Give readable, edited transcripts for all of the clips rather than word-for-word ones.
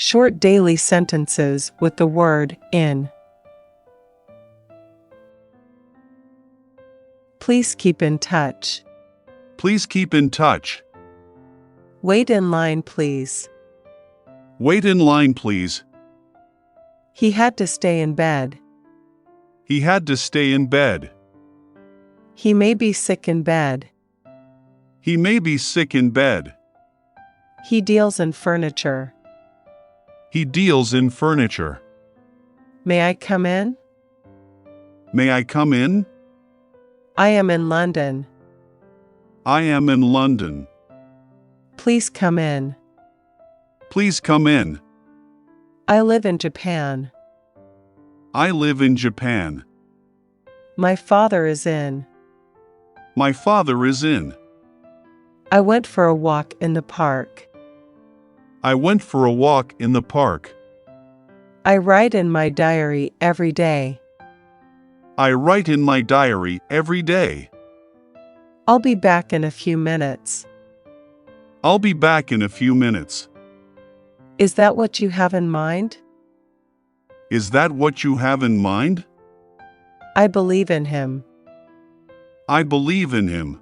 Short daily sentences with the word in. Please keep in touch. Please keep in touch. Wait in line, please. Wait in line, please. He had to stay in bed. He had to stay in bed. He may be sick in bed. He may be sick in bed. He deals in furniture. He deals in furniture. May I come in? May I come in? I am in London. I am in London. Please come in. Please come in. I live in Japan. I live in Japan. My father is in. My father is in. I went for a walk in the park. I went for a walk in the park. I write in my diary every day. I write in my diary every day. I'll be back in a few minutes. I'll be back in a few minutes. Is that what you have in mind? Is that what you have in mind? I believe in him. I believe in him.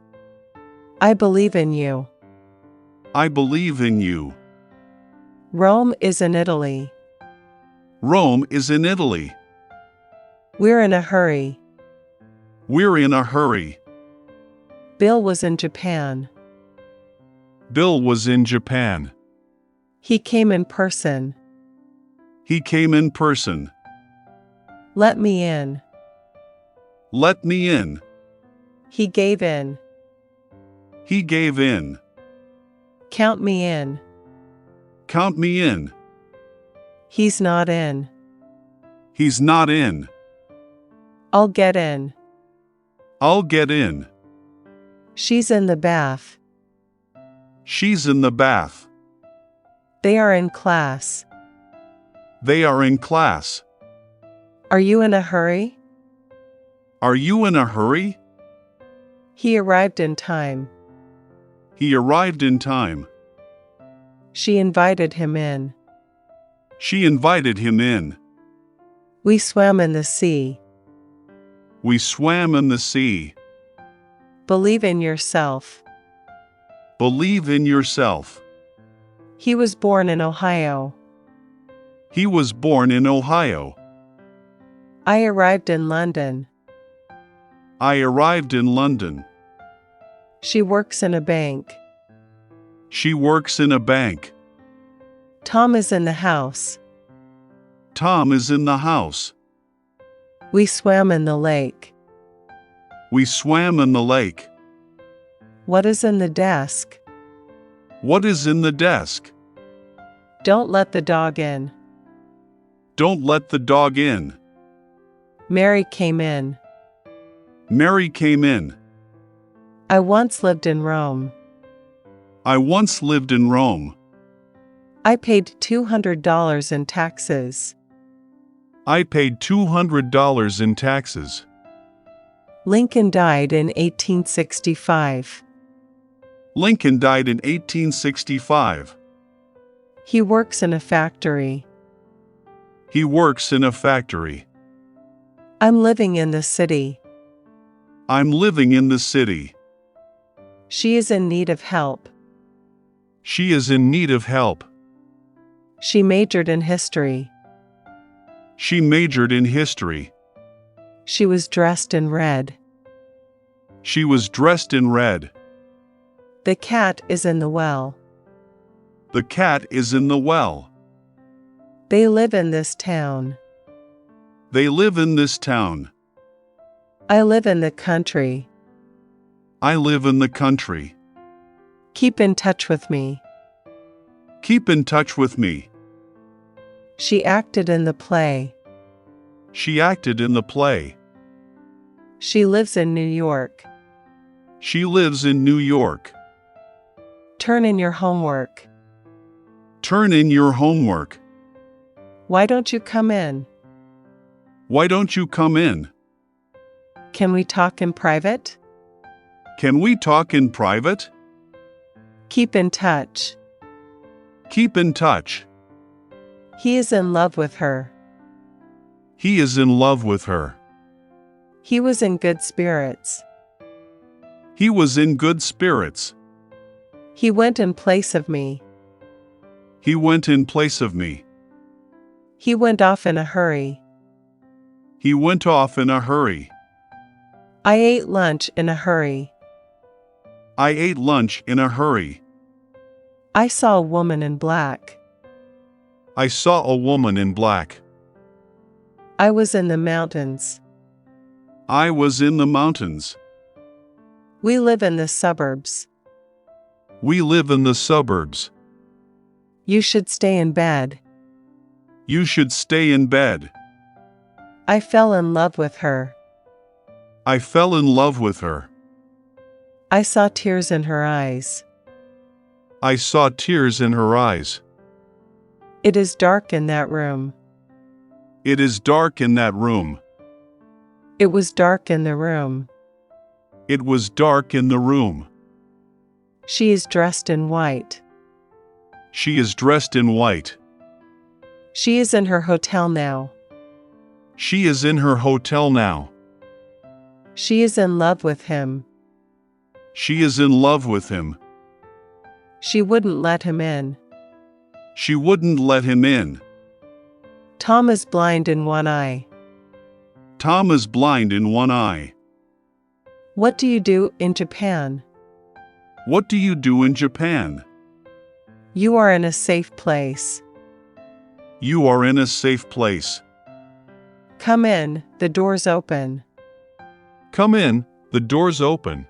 I believe in you. I believe in you. Rome is in Italy. Rome is in Italy. We're in a hurry. We're in a hurry. Bill was in Japan. Bill was in Japan. He came in person. He came in person. Let me in. Let me in. He gave in. He gave in. Count me in. Count me in. He's not in. He's not in. I'll get in. I'll get in. She's in the bath. She's in the bath. They are in class. They are in class. Are you in a hurry? Are you in a hurry? He arrived in time. He arrived in time. She invited him in. She invited him in. We swam in the sea. We swam in the sea. Believe in yourself. Believe in yourself. He was born in Ohio. He was born in Ohio. I arrived in London. I arrived in London. She works in a bank. She works in a bank. Tom is in the house. Tom is in the house. We swam in the lake. We swam in the lake. What is in the desk? What is in the desk? Don't let the dog in. Don't let the dog in. Mary came in. Mary came in. I once lived in Rome. I once lived in Rome. I paid $200 in taxes. I paid $200 in taxes. Lincoln died in 1865. Lincoln died in 1865. He works in a factory. He works in a factory. I'm living in the city. I'm living in the city. She is in need of help. She is in need of help. She majored in history. She majored in history. She was dressed in red. She was dressed in red. The cat is in the well. The cat is in the well. They live in this town. They live in this town. I live in the country. I live in the country. Keep in touch with me. Keep in touch with me. She acted in the play. She acted in the play. She lives in New York. She lives in New York. Turn in your homework. Turn in your homework. Why don't you come in? Why don't you come in? Can we talk in private? Can we talk in private? Keep in touch. Keep in touch. He is in love with her. He is in love with her. He was in good spirits. He was in good spirits. He went in place of me. He went in place of me. He went off in a hurry. He went off in a hurry. I ate lunch in a hurry. I ate lunch in a hurry. I saw a woman in black. I saw a woman in black. I was in the mountains. I was in the mountains. We live in the suburbs. We live in the suburbs. You should stay in bed. You should stay in bed. I fell in love with her. I fell in love with her. I saw tears in her eyes. I saw tears in her eyes. It is dark in that room. It is dark in that room. It was dark in the room. It was dark in the room. She is dressed in white. She is dressed in white. She is in her hotel now. She is in her hotel now. She is in love with him. She is in love with him. She wouldn't let him in. She wouldn't let him in. Tom is blind in one eye. Tom is blind in one eye. What do you do in Japan? What do you do in Japan? You are in a safe place. You are in a safe place. Come in, the door's open. Come in, the door's open.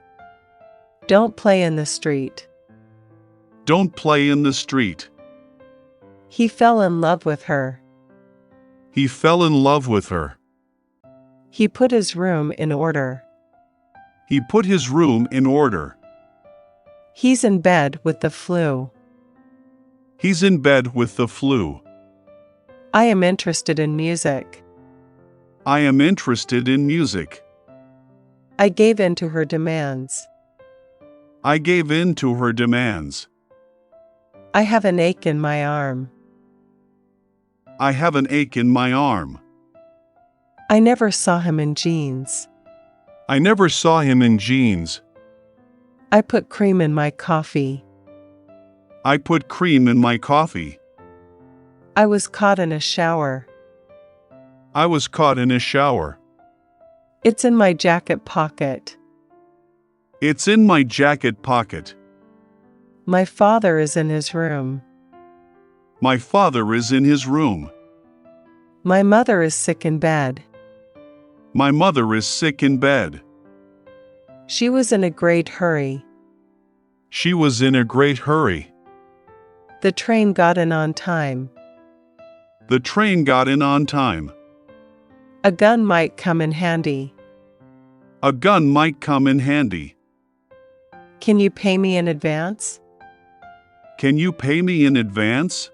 Don't play in the street. Don't play in the street. He fell in love with her. He fell in love with her. He put his room in order. He put his room in order. He's in bed with the flu. He's in bed with the flu. I am interested in music. I am interested in music. I gave in to her demands. I gave in to her demands. I have an ache in my arm. I have an ache in my arm. I never saw him in jeans. I never saw him in jeans. I put cream in my coffee. I put cream in my coffee. I was caught in a shower. I was caught in a shower. It's in my jacket pocket. It's in my jacket pocket. My father is in his room. My father is in his room. My mother is sick in bed. My mother is sick in bed. She was in a great hurry. She was in a great hurry. The train got in on time. The train got in on time. A gun might come in handy. A gun might come in handy. Can you pay me in advance? Can you pay me in advance?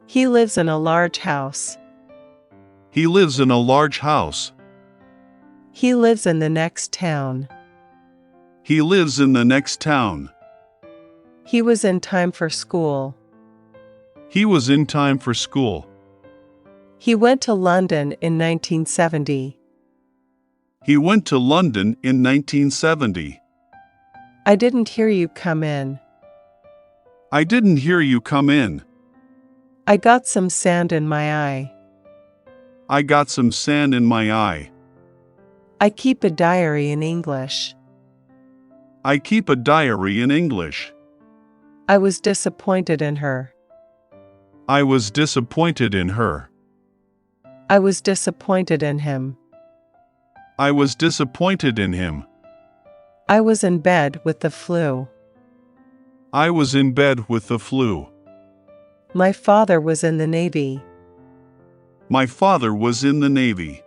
He lives in a large house. He lives in a large house. He lives in the next town. He lives in the next town. He was in time for school. He was in time for school. He went to London in 1970. He went to London in 1970. I didn't hear you come in. I didn't hear you come in. I got some sand in my eye. I got some sand in my eye. I keep a diary in English. I keep a diary in English. I was disappointed in her. I was disappointed in her. I was disappointed in him. I was disappointed in him. I was in bed with the flu. I was in bed with the flu. My father was in the Navy. My father was in the Navy.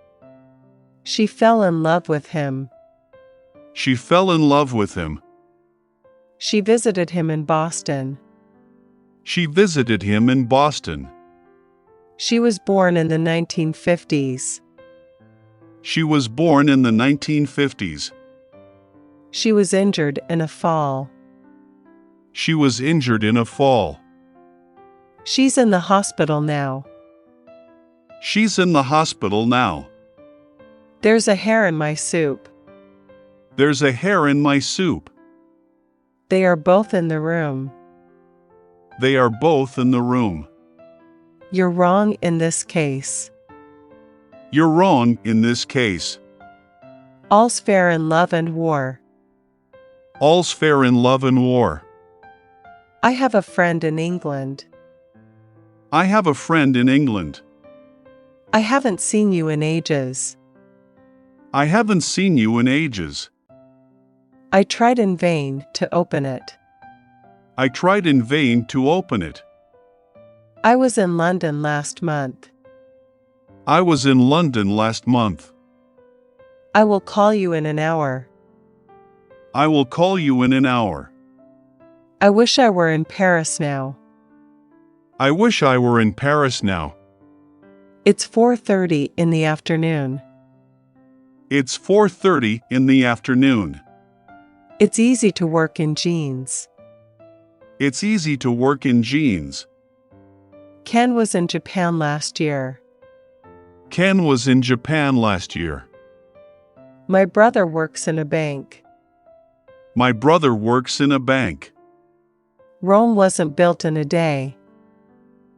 She fell in love with him. She fell in love with him. She visited him in Boston. She visited him in Boston. She was born in the 1950s. She was born in the 1950s. She was injured in a fall. She was injured in a fall. She's in the hospital now. She's in the hospital now. There's a hair in my soup. There's a hair in my soup. They are both in the room. They are both in the room. You're wrong in this case. You're wrong in this case. All's fair in love and war. All's fair in love and war. I have a friend in England. I have a friend in England. I haven't seen you in ages. I haven't seen you in ages. I tried in vain to open it. I tried in vain to open it. I was in London last month. I was in London last month. I will call you in an hour. I will call you in an hour. I wish I were in Paris now. I wish I were in Paris now. It's 4:30 in the afternoon. It's 4:30 in the afternoon. It's easy to work in jeans. It's easy to work in jeans. Ken was in Japan last year. Ken was in Japan last year. My brother works in a bank. My brother works in a bank. Rome wasn't built in a day.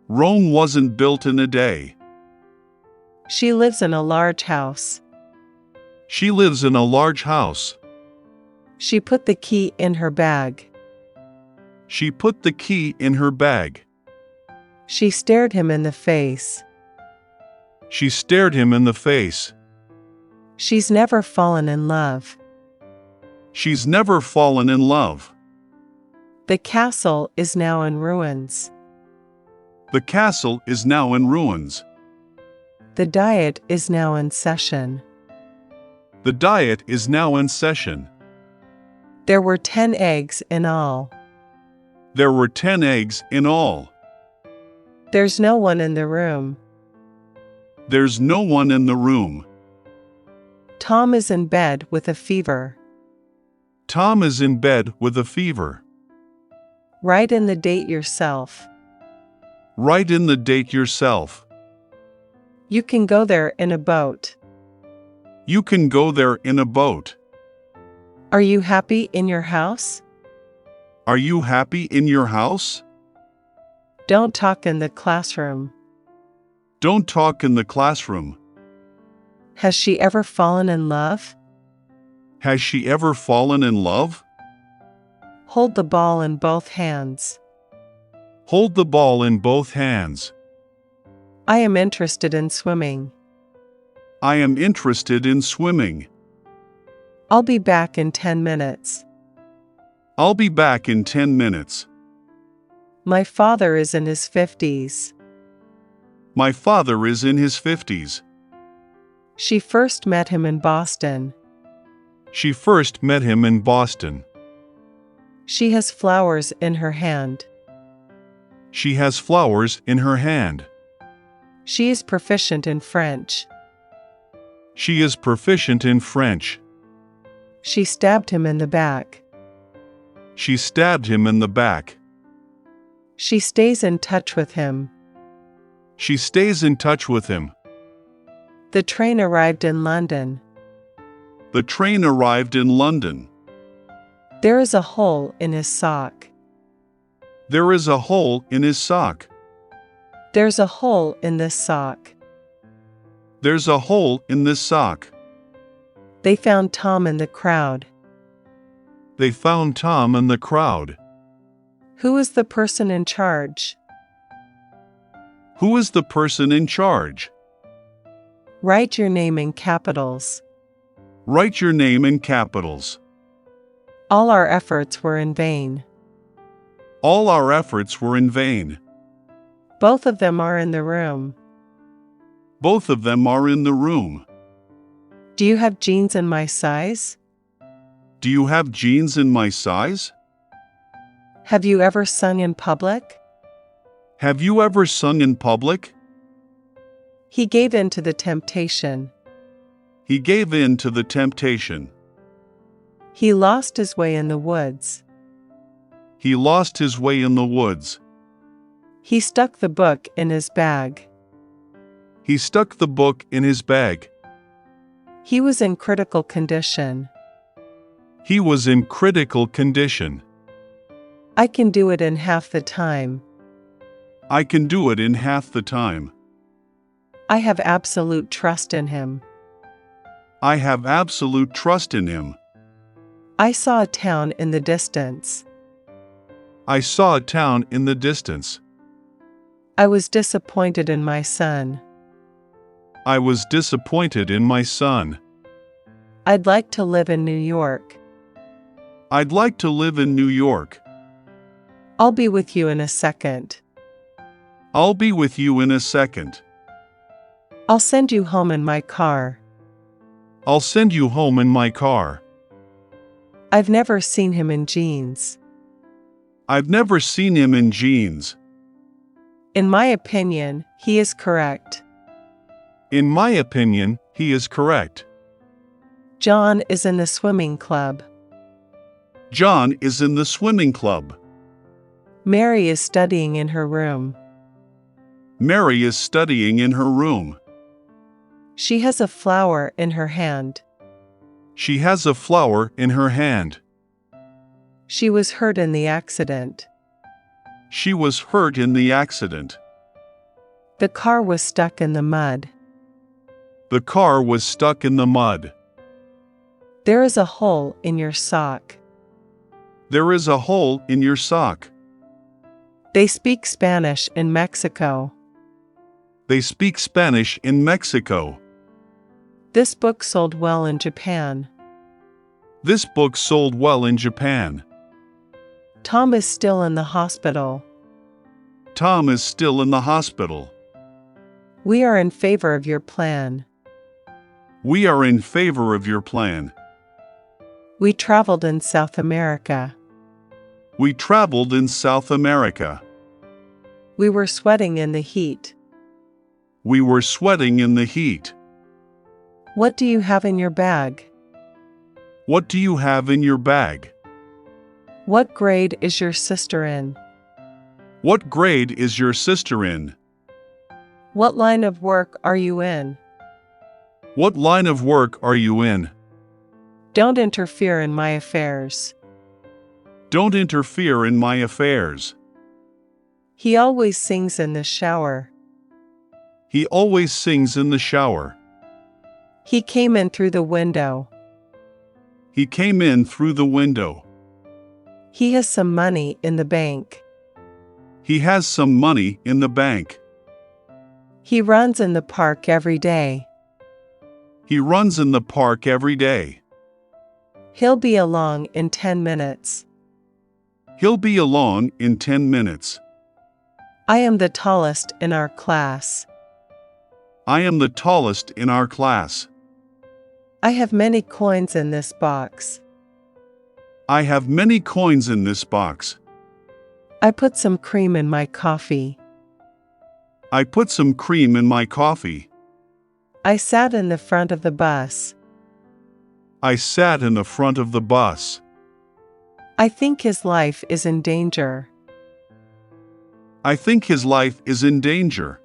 Rome wasn't built in a day. She lives in a large house. She lives in a large house. She put the key in her bag. She put the key in her bag. She stared him in the face. She stared him in the face. She's never fallen in love. She's never fallen in love. The castle is now in ruins. The castle is now in ruins. The diet is now in session. The diet is now in session. There were 10 eggs in all. There were 10 eggs in all. There's no one in the room. There's no one in the room. Tom is in bed with a fever. Tom is in bed with a fever. Write in the date yourself. Write in the date yourself. You can go there in a boat. You can go there in a boat. Are you happy in your house? Are you happy in your house? Don't talk in the classroom. Don't talk in the classroom. Has she ever fallen in love? Has she ever fallen in love? Hold the ball in both hands. Hold the ball in both hands. I am interested in swimming. I am interested in swimming. I'll be back in 10 minutes. I'll be back in 10 minutes. My father is in his 50s. My father is in his 50s. She first met him in Boston. She first met him in Boston. She has flowers in her hand. She has flowers in her hand. She is proficient in French. She is proficient in French. She stabbed him in the back. She stabbed him in the back. She stays in touch with him. She stays in touch with him. The train arrived in London. The train arrived in London. There is a hole in his sock. There is a hole in his sock. There's a hole in this sock. There's a hole in this sock. They found Tom in the crowd. They found Tom in the crowd. Who is the person in charge? Who is the person in charge? Write your name in capitals. Write your name in capitals. All our efforts were in vain. All our efforts were in vain. Both of them are in the room. Both of them are in the room. Do you have jeans in my size? Do you have jeans in my size? Have you ever sung in public? Have you ever sung in public? He gave in to the temptation. He gave in to the temptation. He lost his way in the woods. He lost his way in the woods. He stuck the book in his bag. He stuck the book in his bag. He was in critical condition. He was in critical condition. I can do it in half the time. I can do it in half the time. I have absolute trust in him. I have absolute trust in him. I saw a town in the distance. I saw a town in the distance. I was disappointed in my son. I was disappointed in my son. I'd like to live in New York. I'd like to live in New York. I'll be with you in a second. I'll be with you in a second. I'll send you home in my car. I'll send you home in my car. I've never seen him in jeans. I've never seen him in jeans. In my opinion, he is correct. In my opinion, he is correct. John is in the swimming club. John is in the swimming club. Mary is studying in her room. Mary is studying in her room. She has a flower in her hand. She has a flower in her hand. She was hurt in the accident. She was hurt in the accident. The car was stuck in the mud. The car was stuck in the mud. There is a hole in your sock. There is a hole in your sock. They speak Spanish in Mexico. They speak Spanish in Mexico. This book sold well in Japan. This book sold well in Japan. Tom is still in the hospital. Tom is still in the hospital. We are in favor of your plan. We are in favor of your plan. We traveled in South America. We traveled in South America. We were sweating in the heat. We were sweating in the heat. What do you have in your bag? What do you have in your bag? What grade is your sister in? What grade is your sister in? What line of work are you in? What line of work are you in? Don't interfere in my affairs. Don't interfere in my affairs. He always sings in the shower. He always sings in the shower. He came in through the window. He came in through the window. He has some money in the bank. He has some money in the bank. He runs in the park every day. He runs in the park every day. He'll be along in 10 minutes. He'll be along in 10 minutes. I am the tallest in our class. I am the tallest in our class. I have many coins in this box. I have many coins in this box. I put some cream in my coffee. I put some cream in my coffee. I sat in the front of the bus. I sat in the front of the bus. I think his life is in danger. I think his life is in danger.